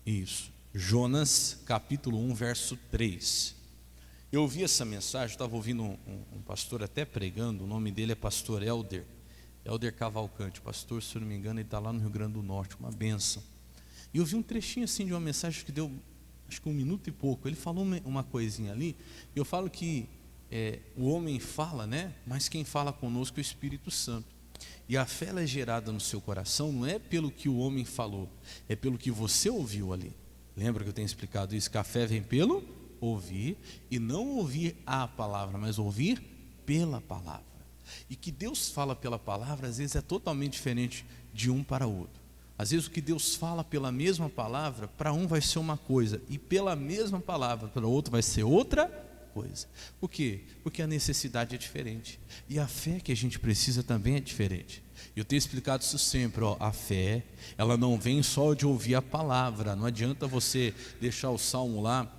Isso. Jonas, capítulo 1, verso 3. Eu ouvi essa mensagem, estava ouvindo um pastor até pregando, o nome dele é pastor Helder Cavalcante, pastor, se eu não me engano, ele está lá no Rio Grande do Norte, uma bênção. E eu vi um trechinho assim de uma mensagem que deu, acho que 1 minuto e pouco. Ele falou uma coisinha ali, e eu falo que o homem fala, né? Mas quem fala conosco é o Espírito Santo. E a fé ela é gerada no seu coração, não é pelo que o homem falou, é pelo que você ouviu ali. Lembra que eu tenho explicado isso? Que a fé vem pelo ouvir, e não ouvir a palavra, mas ouvir pela palavra. E que Deus fala pela palavra, às vezes é totalmente diferente de um para o outro. Às vezes o que Deus fala pela mesma palavra, para um vai ser uma coisa, e pela mesma palavra, para o outro vai ser outra coisa. Por quê? Porque a necessidade é diferente, e a fé que a gente precisa também é diferente. Eu tenho explicado isso sempre, a fé, ela não vem só de ouvir a palavra. Não adianta você deixar o salmo lá,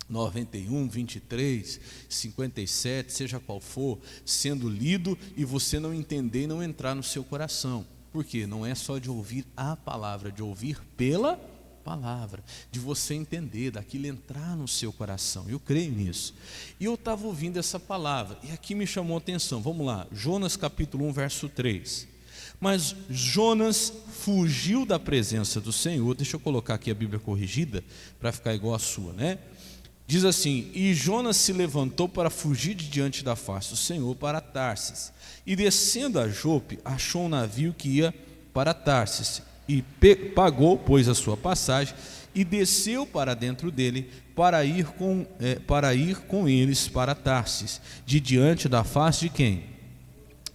91, 23, 57, seja qual for, sendo lido e você não entender e não entrar no seu coração. Por quê? Não é só de ouvir a palavra, de ouvir pela palavra, de você entender, daquilo entrar no seu coração. Eu creio nisso. E eu estava ouvindo essa palavra, e aqui me chamou a atenção. Vamos lá, Jonas capítulo 1, verso 3. Mas Jonas fugiu da presença do Senhor. Deixa eu colocar aqui a Bíblia corrigida, para ficar igual a sua, né? Diz assim: e Jonas se levantou para fugir de diante da face do Senhor para Tarsis, e descendo a Jope, achou um navio que ia para Tarsis, e pagou, pois, a sua passagem, e desceu para dentro dele, para ir com eles para Tarsis, de diante da face de quem?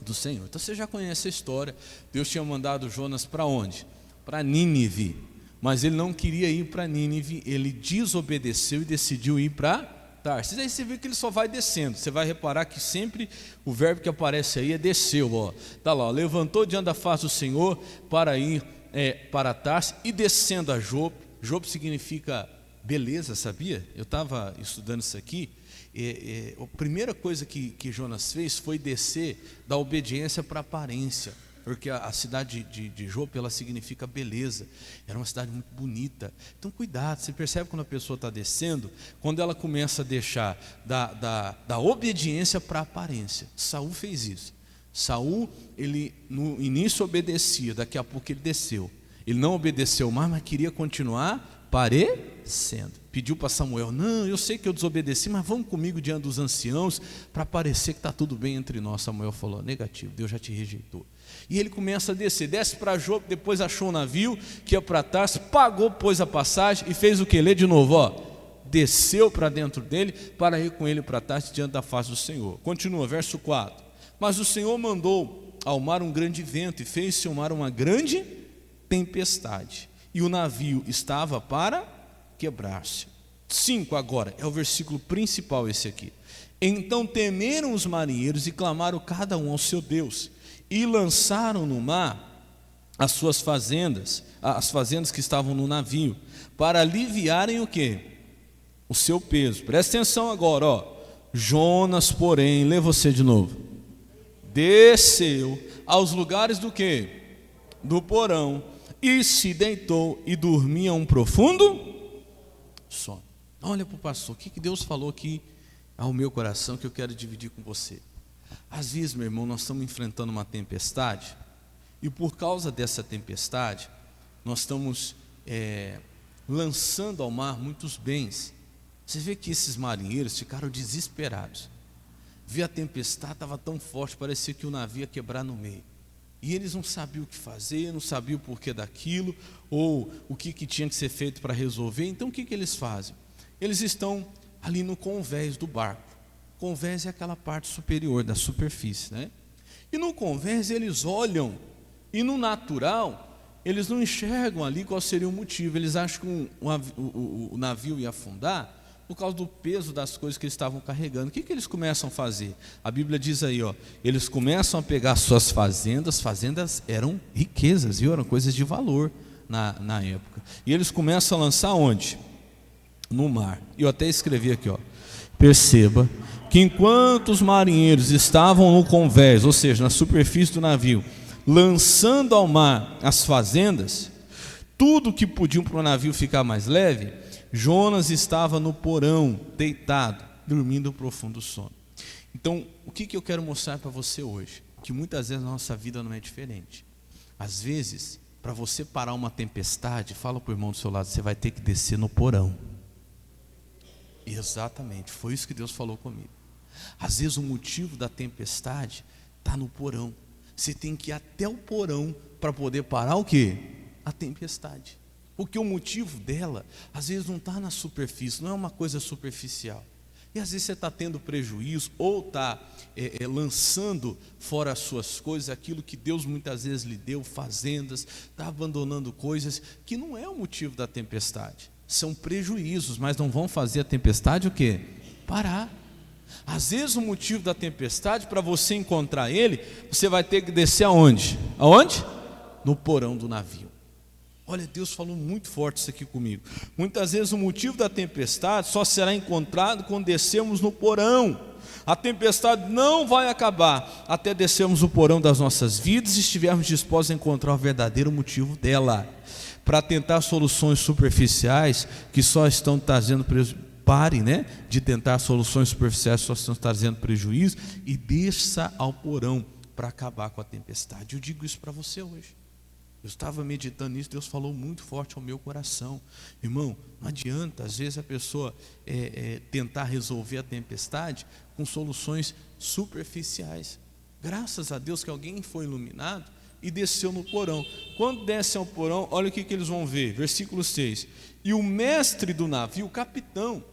Do Senhor. Então você já conhece a história. Deus tinha mandado Jonas para onde? Para Nínive. Mas ele não queria ir para Nínive, ele desobedeceu e decidiu ir para Tarsis. Aí você vê que ele só vai descendo. Você vai reparar que sempre o verbo que aparece aí é desceu. Está lá, levantou diante da face do Senhor para ir para Tarsis, e descendo a Jope. Jope significa beleza, sabia? Eu estava estudando isso aqui. A primeira coisa que Jonas fez foi descer da obediência para a aparência. Porque a cidade de Jope, ela significa beleza. Era uma cidade muito bonita. Então cuidado, você percebe quando a pessoa está descendo, quando ela começa a deixar da obediência para a aparência. Saul fez isso. Saul, ele no início obedecia, daqui a pouco ele desceu. Ele não obedeceu mais, mas queria continuar parecendo. Pediu para Samuel: não, eu sei que eu desobedeci, mas vamos comigo diante dos anciãos, para parecer que está tudo bem entre nós. Samuel falou: negativo, Deus já te rejeitou. E ele começa a descer, desce para Jope, depois achou um navio que ia para Tarsis, pagou, pôs a passagem e fez o que? Lê de novo, desceu para dentro dele, para ir com ele para Tarsis diante da face do Senhor. Continua, verso 4. Mas o Senhor mandou ao mar um grande vento, e fez-se ao mar uma grande tempestade, e o navio estava para quebrar-se. 5 agora, é o versículo principal esse aqui. Então temeram os marinheiros e clamaram cada um ao seu Deus, e lançaram no mar as suas fazendas, as fazendas que estavam no navio, para aliviarem o quê? O seu peso. Presta atenção agora, Jonas, porém, lê você de novo, desceu aos lugares do quê? Do porão, e se deitou e dormia um profundo sono. Olha para o pastor, o que Deus falou aqui ao meu coração que eu quero dividir com você. Às vezes, meu irmão, nós estamos enfrentando uma tempestade, e por causa dessa tempestade nós estamos lançando ao mar muitos bens. Você vê que esses marinheiros ficaram desesperados. Vê a tempestade, estava tão forte, parecia que o navio ia quebrar no meio. E eles não sabiam o que fazer, não sabiam o porquê daquilo, ou o que tinha que ser feito para resolver. Então o que eles fazem? Eles estão ali no convés do barco. Convés é aquela parte superior da superfície, né? E no convés eles olham, e no natural eles não enxergam ali qual seria o motivo. Eles acham que o navio ia afundar por causa do peso das coisas que eles estavam carregando. O que eles começam a fazer? A Bíblia diz aí, eles começam a pegar suas fazendas. Fazendas eram riquezas, viu? Eram coisas de valor na época. E eles começam a lançar onde? No mar. E eu até escrevi aqui, perceba que enquanto os marinheiros estavam no convés, ou seja, na superfície do navio, lançando ao mar as fazendas, tudo que podiam para o navio ficar mais leve, Jonas estava no porão, deitado, dormindo um profundo sono. Então, o que eu quero mostrar para você hoje? Que muitas vezes a nossa vida não é diferente. Às vezes, para você parar uma tempestade, fala para o irmão do seu lado, você vai ter que descer no porão. Exatamente, foi isso que Deus falou comigo. Às vezes o motivo da tempestade está no porão. Você tem que ir até o porão para poder parar o quê? A tempestade. Porque o motivo dela, às vezes não está na superfície, não é uma coisa superficial. E às vezes você está tendo prejuízo, ou está lançando fora as suas coisas, aquilo que Deus muitas vezes lhe deu, fazendas, está abandonando coisas que não é o motivo da tempestade. São prejuízos, mas não vão fazer a tempestade o quê? Parar. Às vezes o motivo da tempestade, para você encontrar ele, você vai ter que descer aonde? Aonde? No porão do navio. Olha, Deus falou muito forte isso aqui comigo. Muitas vezes o motivo da tempestade só será encontrado quando descermos no porão. A tempestade não vai acabar até descermos o porão das nossas vidas e estivermos dispostos a encontrar o verdadeiro motivo dela. Para tentar soluções superficiais que só estão trazendo prejuízo. Pare, de tentar soluções superficiais que só estão trazendo prejuízo e desça ao porão para acabar com a tempestade. Eu digo isso para você hoje. Eu estava meditando nisso, Deus falou muito forte ao meu coração. Irmão, não adianta, às vezes a pessoa tentar resolver a tempestade com soluções superficiais. Graças a Deus que alguém foi iluminado e desceu no porão. Quando descem ao porão, olha o que eles vão ver, versículo 6. E o mestre do navio, o capitão,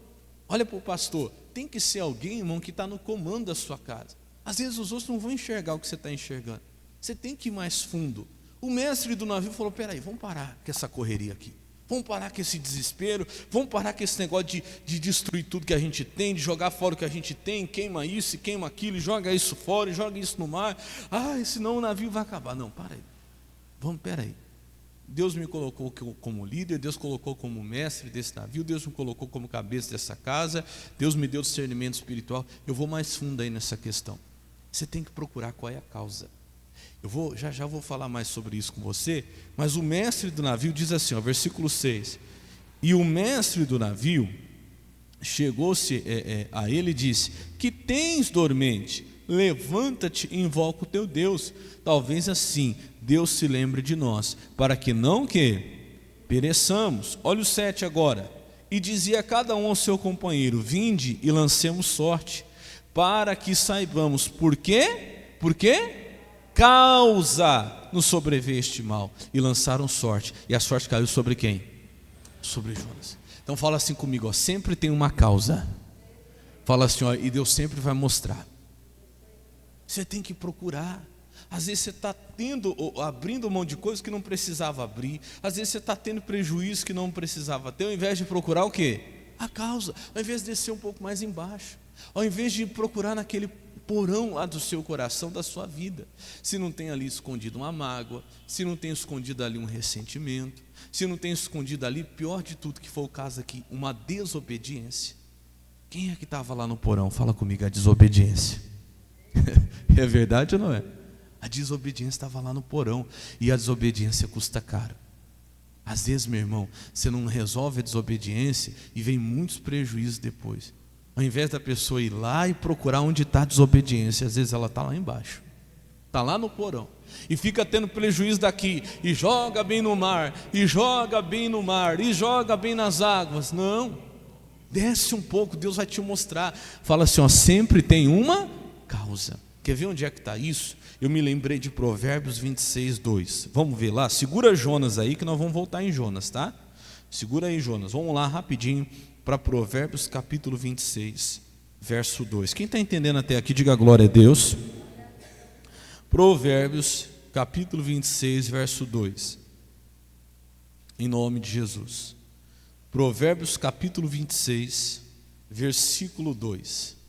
olha para o pastor, tem que ser alguém, irmão, que está no comando da sua casa. Às vezes os outros não vão enxergar o que você está enxergando. Você tem que ir mais fundo. O mestre do navio falou, peraí, vamos parar com essa correria aqui. Vamos parar com esse desespero, vamos parar com esse negócio de destruir tudo que a gente tem, de jogar fora o que a gente tem, queima isso, queima aquilo, joga isso fora, joga isso no mar. Senão o navio vai acabar. Não, para aí. Peraí. Deus me colocou como líder, Deus colocou como mestre desse navio, Deus me colocou como cabeça dessa casa, Deus me deu discernimento espiritual. Eu vou mais fundo aí nessa questão. Você tem que procurar qual é a causa. Já vou falar mais sobre isso com você, mas o mestre do navio diz assim, versículo 6. E o mestre do navio chegou-se a ele e disse, que tens dormente? Levanta-te e invoca o teu Deus. Talvez assim Deus se lembre de nós, para que não pereçamos. Olha o 7 agora. E dizia cada um ao seu companheiro, vinde e lancemos sorte, para que saibamos por quê? Por quê? Causa nos sobreveio este mal. E lançaram sorte. E a sorte caiu sobre quem? Sobre Jonas. Então fala assim comigo, sempre tem uma causa. Fala assim, e Deus sempre vai mostrar. Você tem que procurar. Às vezes você está abrindo mão de coisas que não precisava abrir. Às vezes você está tendo prejuízo que não precisava ter. Ao invés de procurar o quê? A causa. Ao invés de descer um pouco mais embaixo. Ao invés de procurar naquele porão lá do seu coração, da sua vida. Se não tem ali escondido uma mágoa, se não tem escondido ali um ressentimento, se não tem escondido ali, pior de tudo que foi o caso aqui, uma desobediência. Quem é que estava lá no porão? Fala comigo, a desobediência. É verdade ou não é? A desobediência estava lá no porão, e a desobediência custa caro. Às vezes, meu irmão, você não resolve a desobediência e vem muitos prejuízos depois. Ao invés da pessoa ir lá e procurar onde está a desobediência, às vezes ela está lá embaixo, está lá no porão, e fica tendo prejuízo daqui, e joga bem no mar, e joga bem no mar, e joga bem nas águas. Não, desce um pouco, Deus vai te mostrar. Fala assim, sempre tem uma causa. Quer ver onde é que está isso? Eu me lembrei de Provérbios 26, 2. Vamos ver lá, segura Jonas aí que nós vamos voltar em Jonas, tá? Segura aí Jonas, vamos lá rapidinho para Provérbios capítulo 26, verso 2. Quem está entendendo até aqui, diga glória a Deus. Provérbios capítulo 26, verso 2. Em nome de Jesus. Provérbios capítulo 26, versículo 2.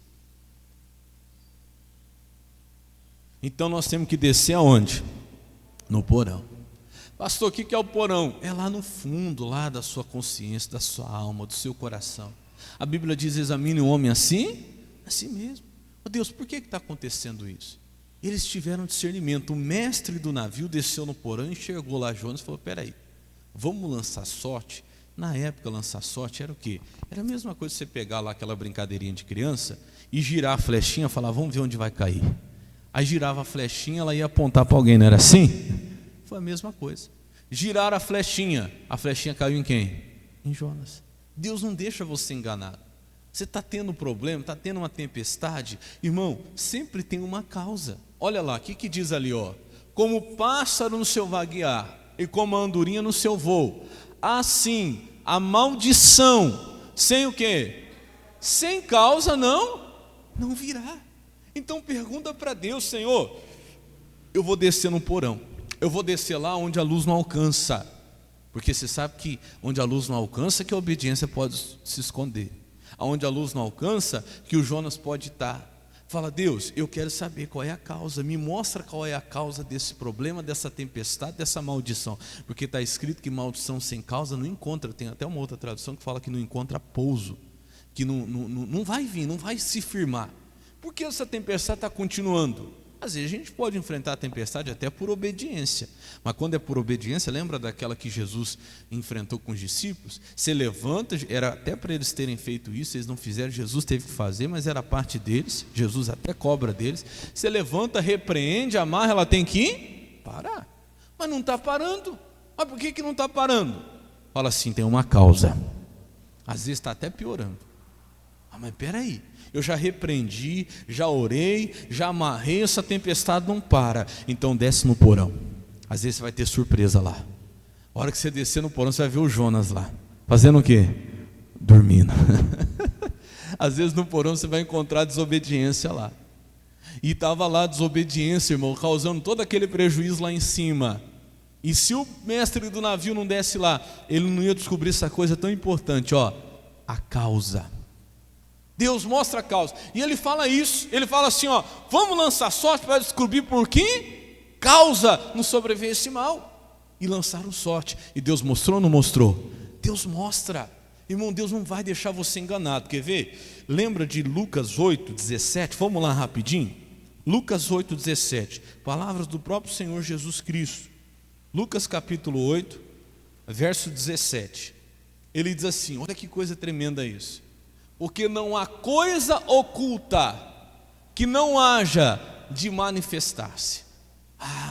Então nós temos que descer aonde? No porão. Pastor, o que é o porão? É lá no fundo, lá da sua consciência, da sua alma, do seu coração. A Bíblia diz, examine o homem assim mesmo. Oh Deus, por que está acontecendo isso? Eles tiveram discernimento. O mestre do navio desceu no porão, enxergou lá Jonas e falou, peraí, Vamos lançar sorte? Na época, lançar sorte era o quê? Era a mesma coisa que você pegar lá aquela brincadeirinha de criança e girar a flechinha e falar, vamos ver onde vai cair. Aí girava a flechinha, ela ia apontar para alguém, não era assim? Foi a mesma coisa. Girar a flechinha caiu em quem? Em Jonas. Deus não deixa você enganar. Você está tendo problema, está tendo uma tempestade, irmão, sempre tem uma causa. Olha lá, o que diz ali, ó? Como o pássaro no seu vaguear e como a andorinha no seu voo, assim a maldição, sem o quê? Sem causa não virá. Então pergunta para Deus, Senhor, eu vou descer no porão, eu vou descer lá onde a luz não alcança, porque você sabe que onde a luz não alcança, que a obediência pode se esconder, aonde a luz não alcança, que o Jonas pode estar. Fala, Deus, eu quero saber qual é a causa, me mostra qual é a causa desse problema, dessa tempestade, dessa maldição, porque está escrito que maldição sem causa não encontra, tem até uma outra tradução que fala que não encontra pouso, que não vai vir, não vai se firmar. Por que essa tempestade está continuando? Às vezes a gente pode enfrentar a tempestade até por obediência, mas quando é por obediência, lembra daquela que Jesus enfrentou com os discípulos? Você levanta, era até para eles terem feito isso, eles não fizeram, Jesus teve que fazer, mas era parte deles, Jesus até cobra deles. Você levanta, repreende, amarra, ela tem que parar, mas não está parando. Mas por que não está parando? Fala assim, tem uma causa, às vezes está até piorando. Mas peraí, eu já repreendi, já orei, já amarrei, essa tempestade não para. Então desce no porão. Às vezes você vai ter surpresa lá. A hora que você descer no porão, você vai ver o Jonas lá. Fazendo o quê? Dormindo. Às vezes no porão você vai encontrar desobediência lá. E estava lá a desobediência, irmão, causando todo aquele prejuízo lá em cima. E se o mestre do navio não desce lá, ele não ia descobrir essa coisa tão importante, ó, a causa. Deus mostra a causa, e ele fala isso, ele fala assim, ó, vamos lançar sorte para descobrir por que causa nos sobreveio esse mal, e lançaram sorte, e Deus mostrou ou não mostrou? Deus mostra, irmão, Deus não vai deixar você enganado, quer ver? Lembra de Lucas 8:17, vamos lá rapidinho, Lucas 8:17, palavras do próprio Senhor Jesus Cristo, Lucas capítulo 8, verso 17, ele diz assim, olha que coisa tremenda isso, porque não há coisa oculta que não haja de manifestar-se.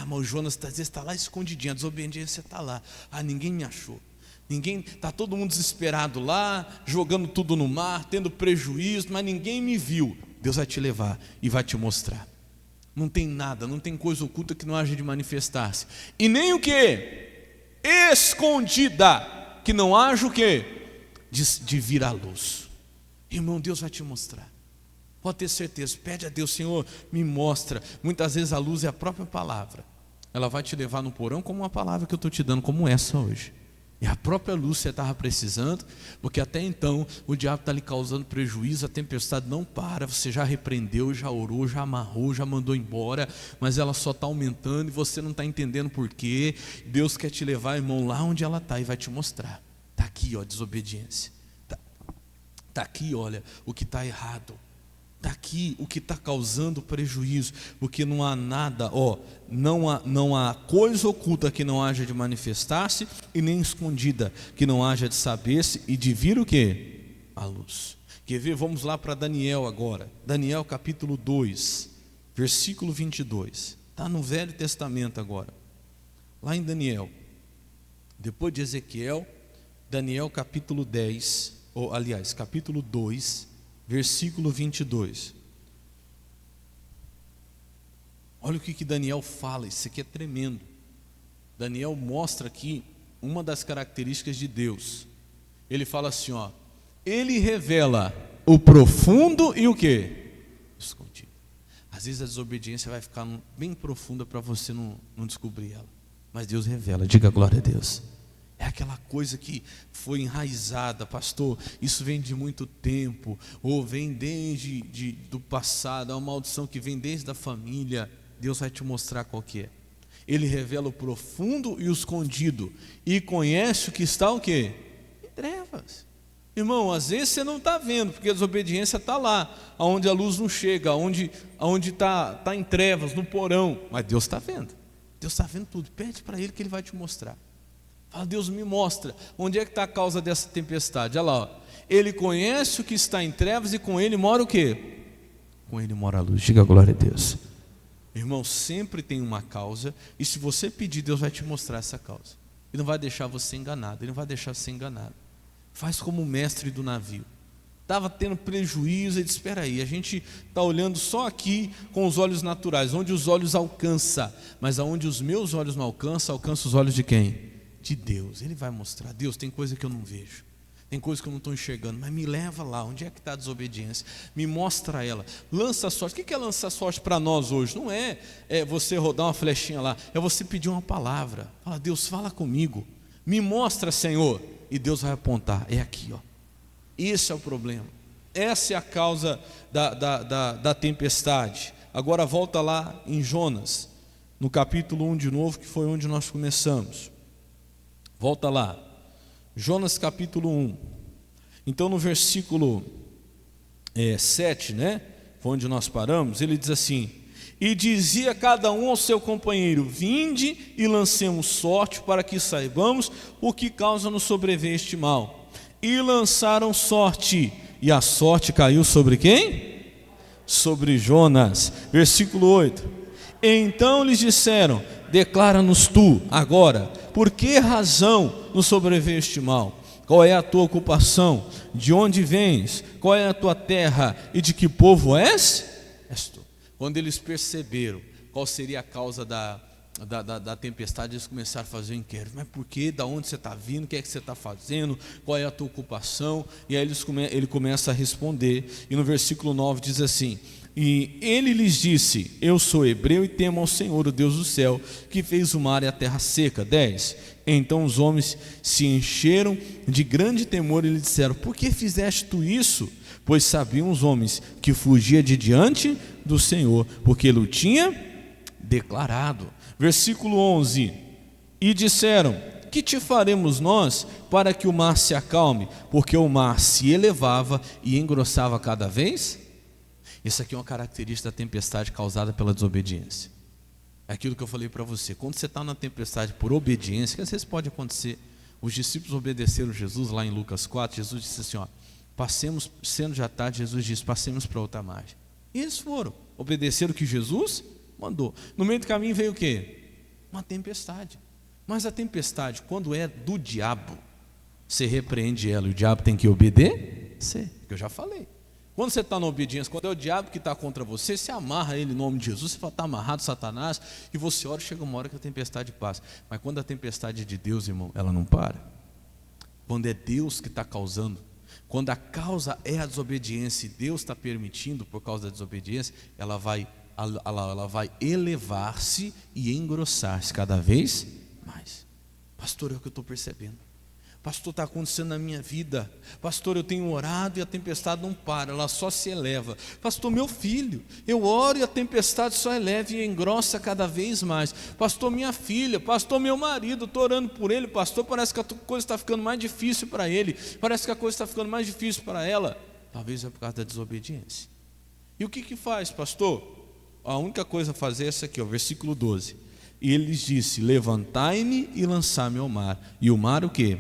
Mas o Jonas às vezes está lá escondidinho, a desobediência está lá. Ninguém me achou. Está todo mundo desesperado lá, jogando tudo no mar, tendo prejuízo, mas ninguém me viu. Deus vai te levar e vai te mostrar. Não tem nada, não tem coisa oculta que não haja de manifestar-se. E nem o que? Escondida, que não haja o que? De vir à luz. Irmão, Deus vai te mostrar. Pode ter certeza, pede a Deus, Senhor, me mostra. Muitas vezes a luz é a própria palavra. Ela vai te levar no porão como uma palavra que eu estou te dando, como essa hoje. É a própria luz que você estava precisando, porque até então o diabo está lhe causando prejuízo, a tempestade não para, você já repreendeu, já orou, já amarrou, já mandou embora, mas ela só está aumentando e você não está entendendo por quê. Deus quer te levar, irmão, lá onde ela está e vai te mostrar. Está aqui, ó, desobediência. Está aqui, olha, o que está errado. Está aqui o que está causando prejuízo. Porque não há nada, ó, não há coisa oculta que não haja de manifestar-se, e nem escondida que não haja de saber-se e de vir o quê? A luz. Quer ver? Vamos lá para Daniel agora. Daniel capítulo 2, versículo 22. Está no Velho Testamento agora. Lá em Daniel. Depois de Ezequiel, Daniel capítulo 10. Capítulo 2, versículo 22. Olha o que Daniel fala, isso aqui é tremendo. Daniel mostra aqui uma das características de Deus. Ele fala assim, ó, ele revela o profundo e o quê? Escondido. Às vezes a desobediência vai ficar bem profunda para você não descobrir ela. Mas Deus revela, diga glória a Deus. É aquela coisa que foi enraizada, pastor, isso vem de muito tempo, ou vem desde do passado, é uma maldição que vem desde a família. Deus vai te mostrar qual que é. Ele revela o profundo e o escondido, e conhece o que está o quê? Em trevas. Irmão, às vezes você não está vendo, porque a desobediência está lá, onde a luz não chega, onde está em trevas, no porão, mas Deus está vendo. Deus está vendo tudo, pede para Ele que Ele vai te mostrar. Fala, Deus, me mostra, onde é que está a causa dessa tempestade? Olha lá, ó. Ele conhece o que está em trevas e com ele mora o quê? Com ele mora a luz. Diga glória a Deus. Irmão, sempre tem uma causa, e se você pedir, Deus vai te mostrar essa causa. Ele não vai deixar você enganado, Ele não vai deixar você enganado. Faz como o mestre do navio. Estava tendo prejuízo, ele disse, espera aí, a gente está olhando só aqui com os olhos naturais, onde os olhos alcançam, mas aonde os meus olhos não alcançam, alcança os olhos de quem? De Deus. Ele vai mostrar, Deus, tem coisa que eu não vejo, tem coisa que eu não estou enxergando, mas me leva lá, onde é que está a desobediência? Me mostra ela, lança a sorte. O que é lançar sorte para nós hoje? Não é você rodar uma flechinha lá, é você pedir uma palavra. Fala, Deus, fala comigo, me mostra, Senhor, e Deus vai apontar, é aqui, ó. Esse é o problema, essa é a causa da tempestade. Agora volta lá em Jonas, no capítulo 1 de novo, que foi onde nós começamos. Volta lá, Jonas capítulo 1. Então no versículo 7, né, foi onde nós paramos, ele diz assim: e dizia cada um ao seu companheiro, vinde e lancemos sorte, para que saibamos o que causa nos sobreveio este mal. E lançaram sorte, e a sorte caiu sobre quem? Sobre Jonas. Versículo 8. Então lhes disseram, declara-nos tu agora, por que razão nos sobreveio este mal? Qual é a tua ocupação? De onde vens? Qual é a tua terra? E de que povo és? És tu. Quando eles perceberam qual seria a causa da tempestade, eles começaram a fazer um inquérito. Mas por quê? Da onde você está vindo? O que é que você está fazendo? Qual é a tua ocupação? E aí ele começa a responder. E no versículo 9 diz assim: e ele lhes disse, eu sou hebreu e temo ao Senhor, o Deus do céu, que fez o mar e a terra seca. 10. Então os homens se encheram de grande temor e lhe disseram, por que fizeste tu isso? Pois sabiam os homens que fugia de diante do Senhor, porque ele o tinha declarado. Versículo 11. E disseram, que te faremos nós para que o mar se acalme? Porque o mar se elevava e engrossava cada vez. Isso aqui é uma característica da tempestade causada pela desobediência. É aquilo que eu falei para você, quando você está na tempestade por obediência, que às vezes pode acontecer. Os discípulos obedeceram Jesus lá em Lucas 4, Jesus disse assim, ó, passemos, sendo já tarde, Jesus disse, passemos para outra margem. E eles foram, obedeceram o que Jesus mandou. No meio do caminho veio o quê? Uma tempestade. Mas a tempestade, quando é do diabo, você repreende ela, e o diabo tem que obedecer, que eu já falei. Quando você está na obediência, quando é o diabo que está contra você, você amarra ele em nome de Jesus, você fala, está amarrado, Satanás, e você ora, chega uma hora que a tempestade passa. Mas quando a tempestade é de Deus, irmão, ela não para. Quando é Deus que está causando, quando a causa é a desobediência, e Deus está permitindo por causa da desobediência, ela vai elevar-se e engrossar-se cada vez mais. Pastor, é o que eu estou percebendo. Pastor, está acontecendo na minha vida. Pastor, eu tenho orado e a tempestade não para, ela só se eleva. Pastor, meu filho, eu oro e a tempestade só eleva e engrossa cada vez mais. Pastor, minha filha, pastor, meu marido, estou orando por ele. Pastor, parece que a coisa está ficando mais difícil para ele. Parece que a coisa está ficando mais difícil para ela. Talvez é por causa da desobediência. E o que faz, pastor? A única coisa a fazer é essa aqui, ó, versículo 12. E ele lhes disse, levantai-me e lançai-me ao mar. E o mar o quê?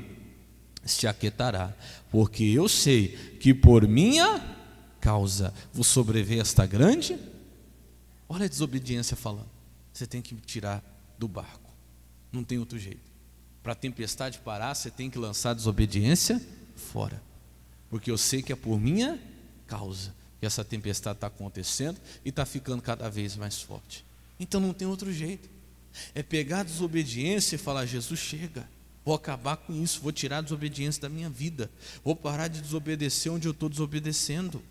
Se aquietará, porque eu sei que por minha causa vos sobreveio esta grande. Olha a desobediência falando. Você tem que me tirar do barco, não tem outro jeito. Para a tempestade parar, você tem que lançar a desobediência fora, porque eu sei que é por minha causa que essa tempestade está acontecendo e está ficando cada vez mais forte. Então não tem outro jeito, é pegar a desobediência e falar, Jesus, chega, vou acabar com isso, vou tirar a desobediência da minha vida, vou parar de desobedecer onde eu estou desobedecendo.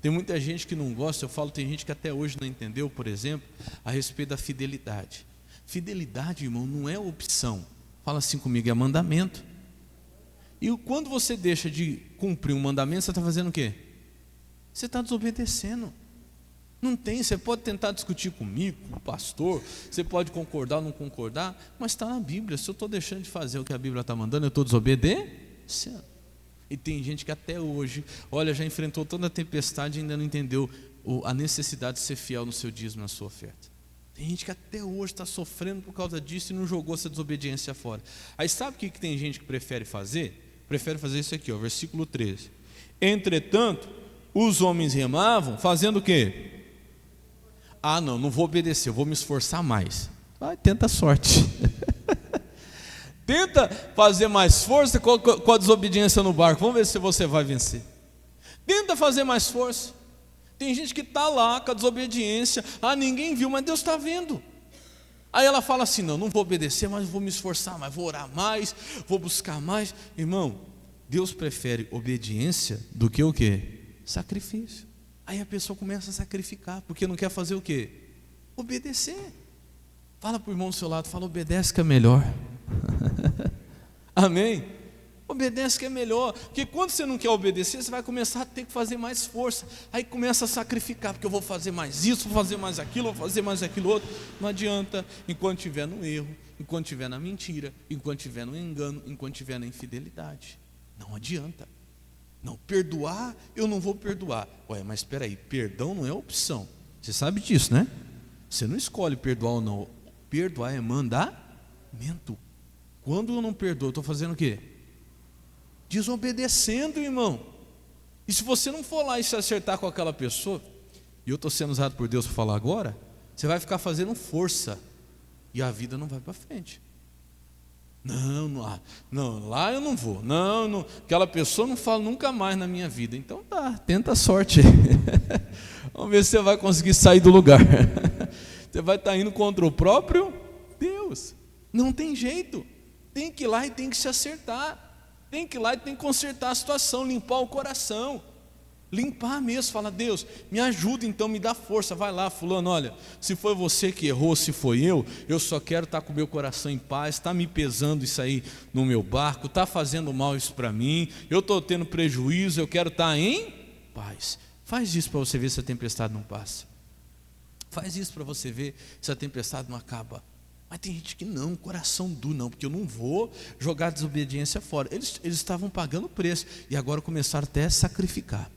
Tem muita gente que não gosta, eu falo, tem gente que até hoje não entendeu, por exemplo, a respeito da fidelidade. Fidelidade, irmão, não é opção, fala assim comigo, é mandamento. E quando você deixa de cumprir um mandamento, você está fazendo o quê? Você está desobedecendo. Não tem, você pode tentar discutir comigo, com o pastor, você pode concordar ou não concordar, mas está na Bíblia. Se eu estou deixando de fazer o que a Bíblia está mandando, eu estou desobedecendo. E tem gente que até hoje, olha, já enfrentou toda a tempestade e ainda não entendeu a necessidade de ser fiel no seu dízimo, na sua oferta. Tem gente que até hoje está sofrendo por causa disso e não jogou essa desobediência fora. Aí sabe o que tem gente que prefere fazer? Prefere fazer isso aqui, ó, versículo 13. Entretanto, os homens remavam, fazendo o quê? Ah, não vou obedecer, eu vou me esforçar mais. Vai, tenta a sorte. Tenta fazer mais força com a desobediência no barco. Vamos ver se você vai vencer. Tenta fazer mais força. Tem gente que está lá com a desobediência. Ah, ninguém viu, mas Deus está vendo. Aí ela fala assim, não vou obedecer, mas vou me esforçar mais, vou orar mais, vou buscar mais. Irmão, Deus prefere obediência do que o quê? Sacrifício. Aí a pessoa começa a sacrificar, porque não quer fazer o quê? Obedecer. Fala para o irmão do seu lado, fala, obedece que é melhor. Amém? Obedece que é melhor, porque quando você não quer obedecer, você vai começar a ter que fazer mais força. Aí começa a sacrificar, porque eu vou fazer mais isso, vou fazer mais aquilo, vou fazer mais aquilo outro. Não adianta, enquanto estiver no erro, enquanto estiver na mentira, enquanto estiver no engano, enquanto estiver na infidelidade. Não adianta. Não, perdoar, eu não vou perdoar. Ué, mas espera aí, perdão não é opção. Você sabe disso, né? Você não escolhe perdoar ou não. Perdoar é mandamento. Quando eu não perdoo, eu estou fazendo o quê? Desobedecendo, irmão. E se você não for lá e se acertar com aquela pessoa, e eu estou sendo usado por Deus para falar agora, você vai ficar fazendo força, e a vida não vai para frente. Não, lá eu não vou. Não, aquela pessoa não fala nunca mais na minha vida. Então tá, tenta a sorte. Vamos ver se você vai conseguir sair do lugar. Você vai estar indo contra o próprio Deus. Não tem jeito. Tem que ir lá e tem que se acertar. Tem que ir lá e tem que consertar a situação, limpar o coração. Limpar mesmo, fala, Deus, me ajuda então, me dá força, vai lá fulano, olha, se foi você que errou, se foi eu só quero estar com o meu coração em paz, está me pesando isso aí no meu barco, está fazendo mal isso para mim, eu estou tendo prejuízo, eu quero estar em paz. Faz isso para você ver se a tempestade não passa, faz isso para você ver se a tempestade não acaba. Mas tem gente que não, coração duro não, porque eu não vou jogar a desobediência fora. Eles estavam pagando preço e agora começaram até a sacrificar.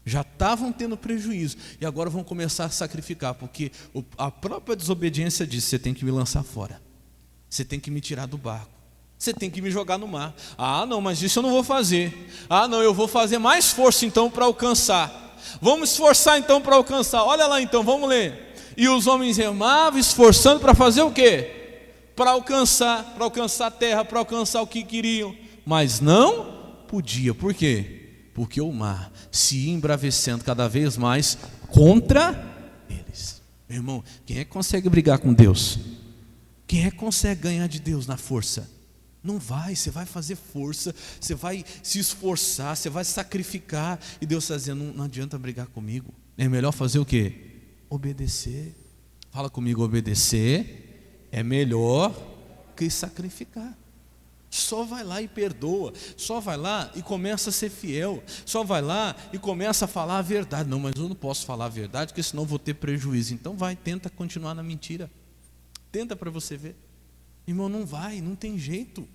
Já estavam tendo prejuízo e agora vão começar a sacrificar, porque a própria desobediência diz, você tem que me lançar fora, você tem que me tirar do barco, você tem que me jogar no mar. Ah não, mas isso eu não vou fazer. Ah não, eu vou fazer mais força então para alcançar. Vamos esforçar então para alcançar. Olha lá então, vamos ler. E os homens remavam, esforçando para fazer o quê? Para alcançar a terra, para alcançar o que queriam, mas não podia. Por quê? Porque o mar se ia embravecendo cada vez mais contra eles. Meu irmão, quem é que consegue brigar com Deus? Quem é que consegue ganhar de Deus na força? Não vai, você vai fazer força, você vai se esforçar, você vai sacrificar, e Deus está dizendo, não adianta brigar comigo. É melhor fazer o quê? Obedecer. Fala comigo, obedecer é melhor que sacrificar. Só vai lá e perdoa, só vai lá e começa a ser fiel, só vai lá e começa a falar a verdade. Não, mas eu não posso falar a verdade, porque senão vou ter prejuízo. Então vai, tenta continuar na mentira, tenta para você ver. Irmão, não vai, não tem jeito.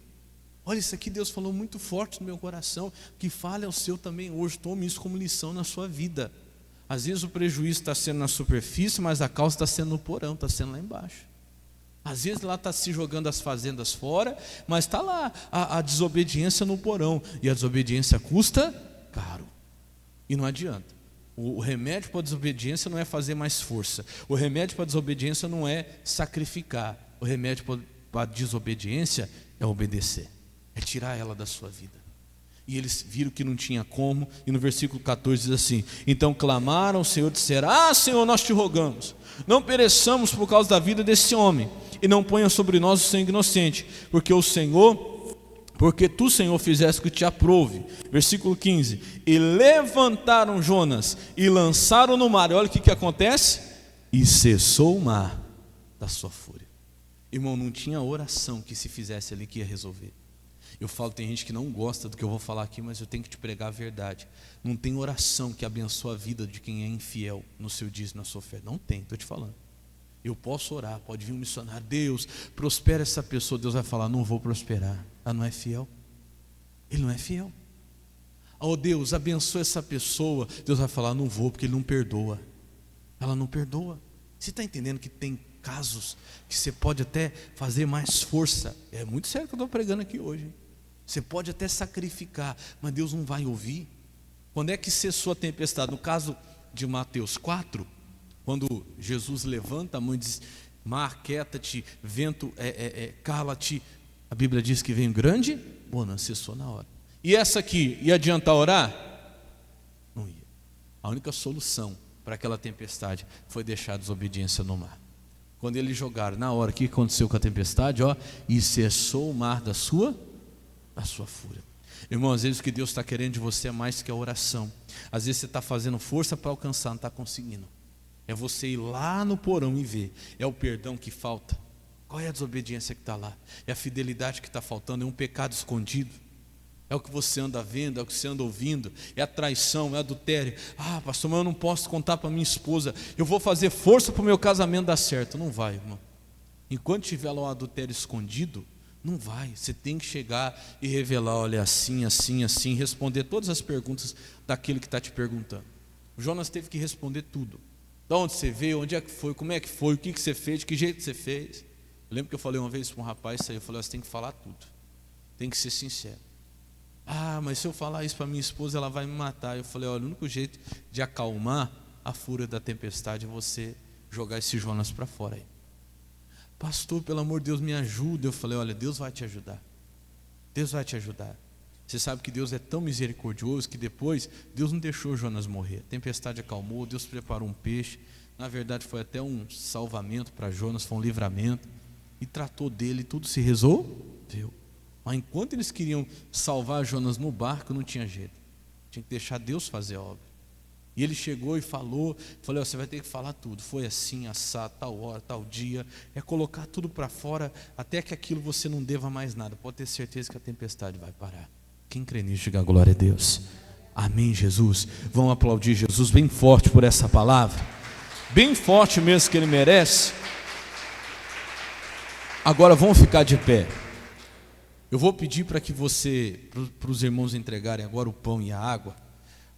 Olha, isso aqui Deus falou muito forte no meu coração, que fale ao seu também hoje, tome isso como lição na sua vida. Às vezes o prejuízo está sendo na superfície, mas a causa está sendo no porão, está sendo lá embaixo. Às vezes lá está se jogando as fazendas fora, mas está lá a desobediência no porão. E a desobediência custa caro. E não adianta. O remédio para a desobediência não é fazer mais força. O remédio para a desobediência não é sacrificar. O remédio para a desobediência é obedecer. É tirar ela da sua vida. E eles viram que não tinha como. E no versículo 14 diz assim: então clamaram ao Senhor e disseram: ah, Senhor, nós te rogamos, não pereçamos por causa da vida desse homem, e não ponha sobre nós o sangue inocente, porque tu, Senhor, fizeste o que te aprouve. Versículo 15: e levantaram Jonas e lançaram no mar. E olha o que acontece: e cessou o mar da sua fúria. Irmão, não tinha oração que se fizesse ali que ia resolver. Eu falo, tem gente que não gosta do que eu vou falar aqui, mas eu tenho que te pregar a verdade. Não tem oração que abençoe a vida de quem é infiel no seu dízimo, na sua fé. Não tem, estou te falando. Eu posso orar, pode vir um missionário, Deus, prospera essa pessoa. Deus vai falar, não vou prosperar. Ela não é fiel. Ele não é fiel. Oh Deus, abençoa essa pessoa. Deus vai falar, não vou, porque ele não perdoa. Ela não perdoa. Você está entendendo que tem casos que você pode até fazer mais força? É muito sério que eu estou pregando aqui hoje, hein? Você pode até sacrificar, mas Deus não vai ouvir. Quando é que cessou a tempestade? No caso de Mateus 4, quando Jesus levanta a mão e diz: mar, quieta-te, vento, cala-te. A Bíblia diz que veio grande bonança, cessou na hora. E essa aqui, ia adiantar orar? Não ia. A única solução para aquela tempestade foi deixar a desobediência no mar. Quando eles jogaram, na hora, o que aconteceu com a tempestade? E cessou o mar da sua fúria. Irmão, às vezes o que Deus está querendo de você é mais que a oração. Às vezes você está fazendo força para alcançar, não está conseguindo. É você ir lá no porão e ver. É o perdão que falta. Qual é a desobediência que está lá? É a fidelidade que está faltando, é um pecado escondido. É o que você anda vendo, é o que você anda ouvindo, é a traição, é adultério. Pastor, mas eu não posso contar para minha esposa, eu vou fazer força para o meu casamento dar certo. Não vai, irmão. Enquanto tiver lá um adultério escondido, não vai. Você tem que chegar e revelar: olha, assim, assim, assim, responder todas as perguntas daquele que está te perguntando. O Jonas teve que responder tudo. De onde você veio, onde é que foi, como é que foi, o que você fez, de que jeito você fez. Eu lembro que eu falei uma vez para um rapaz, eu falei: você tem que falar tudo, tem que ser sincero. Mas se eu falar isso para minha esposa, ela vai me matar. Eu falei: olha, o único jeito de acalmar a fúria da tempestade é você jogar esse Jonas para fora aí. Pastor, pelo amor de Deus, me ajuda. Eu falei: olha, Deus vai te ajudar. Deus vai te ajudar. Você sabe que Deus é tão misericordioso que depois Deus não deixou Jonas morrer. A tempestade acalmou, Deus preparou um peixe. Na verdade foi até um salvamento para Jonas, foi um livramento. E tratou dele, tudo se resolveu. Mas enquanto eles queriam salvar Jonas no barco, não tinha jeito. Tinha que deixar Deus fazer a obra. E ele chegou e falou: você vai ter que falar tudo. Foi assim, assado, tal hora, tal dia. É colocar tudo para fora, até que aquilo você não deva mais nada. Pode ter certeza que a tempestade vai parar. Quem crê nisso, diga glória a Deus. Amém, Jesus. Vamos aplaudir Jesus bem forte por essa palavra. Bem forte mesmo, que Ele merece. Agora vamos ficar de pé. Eu vou pedir para que para os irmãos entregarem agora o pão e a água,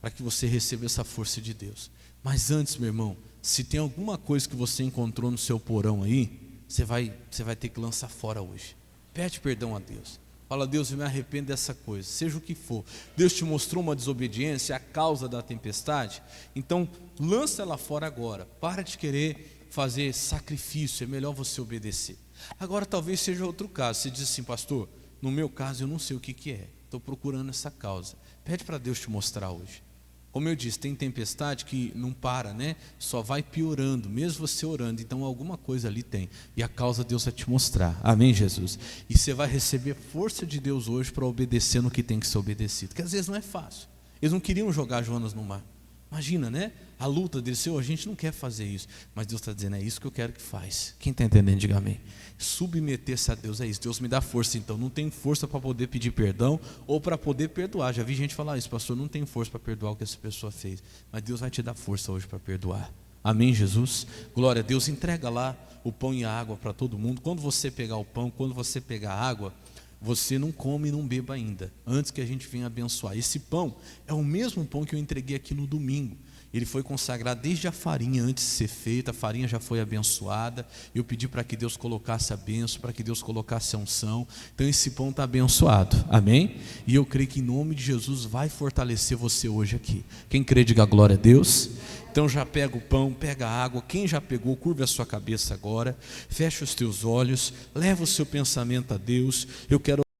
para que você receba essa força de Deus. Mas antes, meu irmão, se tem alguma coisa que você encontrou no seu porão aí, você vai ter que lançar fora hoje. Pede perdão a Deus. Fala: Deus, eu me arrependo dessa coisa, seja o que for. Deus te mostrou uma desobediência, a causa da tempestade, então lança ela fora agora. Para de querer fazer sacrifício, é melhor você obedecer. Agora talvez seja outro caso. Você diz assim: pastor, no meu caso eu não sei o que é, estou procurando essa causa. Pede para Deus te mostrar hoje. Como eu disse, tem tempestade que não para, né? Só vai piorando, mesmo você orando. Então alguma coisa ali tem, e a causa Deus vai te mostrar. Amém, Jesus? E você vai receber força de Deus hoje para obedecer no que tem que ser obedecido, que às vezes não é fácil. Eles não queriam jogar Jonas no mar. Imagina, né? A luta deles: Senhor, a gente não quer fazer isso, mas Deus está dizendo: é isso que eu quero que faz. Quem está entendendo, diga amém. Submeter-se a Deus é isso. Deus me dá força, então não tenho força para poder pedir perdão ou para poder perdoar. Já vi gente falar isso: pastor, não tenho força para perdoar o que essa pessoa fez, mas Deus vai te dar força hoje para perdoar. Amém, Jesus? Glória a Deus. Entrega lá o pão e a água para todo mundo. Quando você pegar o pão, quando você pegar a água, você não come e não beba ainda, antes que a gente venha abençoar. Esse pão é o mesmo pão que eu entreguei aqui no domingo. Ele foi consagrado desde a farinha antes de ser feita, a farinha já foi abençoada. Eu pedi para que Deus colocasse a bênção, para que Deus colocasse a unção. Então esse pão está abençoado, amém? E eu creio que em nome de Jesus vai fortalecer você hoje aqui. Quem crê, diga glória a Deus. Então já pega o pão, pega a água. Quem já pegou, curva a sua cabeça agora, fecha os teus olhos, leva o seu pensamento a Deus. Eu quero